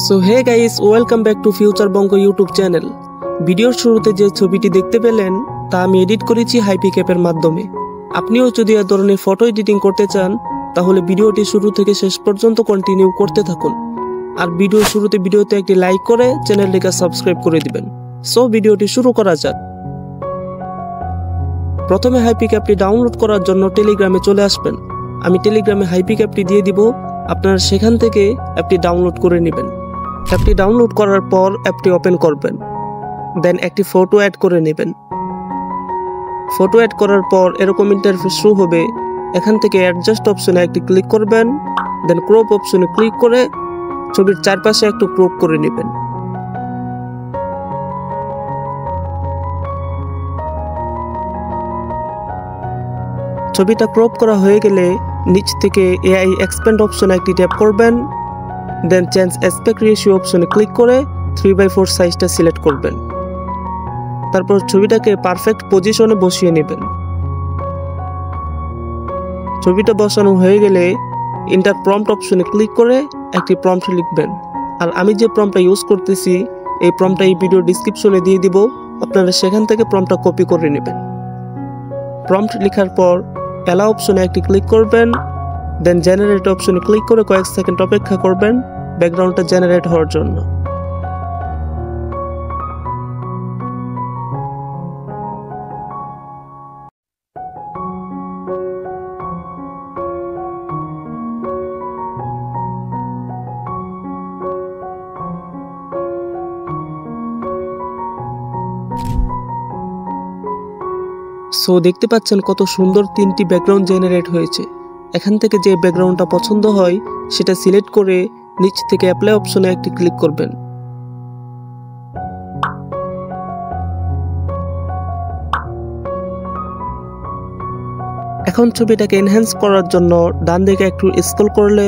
So hey guys, welcome back to future Banga YouTube channel. ভিডিওর শুরুতে যে ছবিটি দেখতে পেলেন তা আমি এডিট করেছি হাইপিক্যাপের মাধ্যমে। আপনিও যদি এ ধরনের ফটো এডিটিং করতে চান তাহলে ভিডিওটি শুরু থেকে শেষ পর্যন্ত কন্টিনিউ করতে থাকুন। আর ভিডিওর শুরুতে ভিডিওতে একটি লাইক করে চ্যানেলটিকে সাবস্ক্রাইব করে দিবেন। সো ভিডিওটি শুরু করা যাক। প্রথমে হাইপিক্যাপটি ডাউনলোড করার জন্য টেলিগ্রামে চলে আসবেন। আমি টেলিগ্রামে হাইপিক্যাপটি দিয়ে দিব, আপনারা সেখান থেকে অ্যাপটি ডাউনলোড করে নেবেন। অ্যাপটি ডাউনলোড করার পর অ্যাপটি ওপেন করবেন, দেন একটি ফটো অ্যাড করে নেবেন। ফটো অ্যাড করার পর এরকম ইন্টারফেস শুরু হবে। এখান থেকে অ্যাডজাস্ট অপশনে একটি ক্লিক করবেন, দেন ক্রপ অপশনে ক্লিক করে ছবির চারপাশে একটু ক্রপ করে নেবেন। ছবিটা ক্রপ করা হয়ে গেলে নিচ থেকে এআই এক্সপ্যান্ড অপশনে একটি ট্যাপ করবেন, দেন চেঞ্জ অ্যাসপেক্ট রেশিও অপশনে ক্লিক করে 3/4 সাইজটা সিলেক্ট করবেন। তারপর ছবিটাকে পারফেক্ট পজিশনে বসিয়ে নেবেন। ছবিটা বসানো হয়ে গেলে ইন্টার প্রম্পট অপশনে ক্লিক করে একটি প্রম্পট লিখবেন। আর আমি যে প্রম্পটটা ইউজ করতেছি এই প্রম্পটটা এই ভিডিও ডেসক্রিপশনে দিয়ে দিব, আপনারা সেখান থেকে প্রম্পটটা কপি করে নেবেন। প্রম্পট লেখার পর অ্যালাউ অপশনে একটি ক্লিক করবেন, দেন জেনারেট অপশনে ক্লিক করে কয়েক সেকেন্ড অপেক্ষা করবেন ব্যাকগ্রাউন্ডটা জেনারেট হওয়ার জন্য। সো দেখতে পাচ্ছেন কত সুন্দর তিনটি ব্যাকগ্রাউন্ড জেনারেট হয়েছে। এখান থেকে যে ব্যাকগ্রাউন্ডটা পছন্দ হয় সেটা সিলেক্ট করে নিচ থেকে অ্যাপ্লাই অপশনে একটি ক্লিক করবেন। এখন ছবিটাকে এনহ্যান্স করার জন্য ডান দিকে একটু স্ক্রল করলে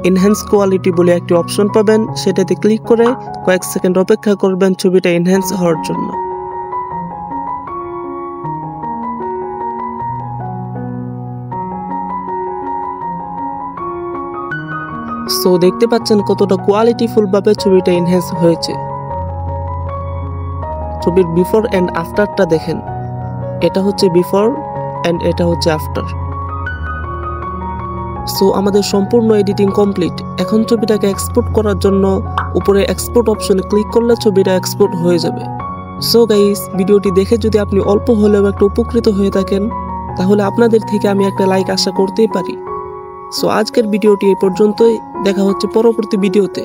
এনহ্যান্স কোয়ালিটি বলে একটি অপশন পাবেন, সেটাতে ক্লিক করে কয়েক সেকেন্ড অপেক্ষা করবেন ছবিটা এনহ্যান্স হওয়ার জন্য। সো দেখতে পাচ্ছেন কতটা কোয়ালিটিফুল ভাবে ছবিটা এনহ্যান্স হয়েছে। ছবির বিফোর এন্ড আফটারটা দেখেন, এটা হচ্ছে বিফোর এন্ড এটা হচ্ছে আফটার। সো আমাদের সম্পূর্ণ এডিটিং কমপ্লিট। এখন ছবিটাকে এক্সপোর্ট করার জন্য উপরে এক্সপোর্ট অপশনে ক্লিক করলে ছবিটা এক্সপোর্ট হয়ে যাবে। সো গাইস, ভিডিওটি দেখে যদি আপনি অল্প হলেও একটু উপকৃত হয়ে থাকেন তাহলে আপনাদের থেকে আমি একটা লাইক আশা করতেই পারি। সো আজকের ভিডিওটি এই পর্যন্তই, দেখা হচ্ছে পরবর্তী ভিডিওতে।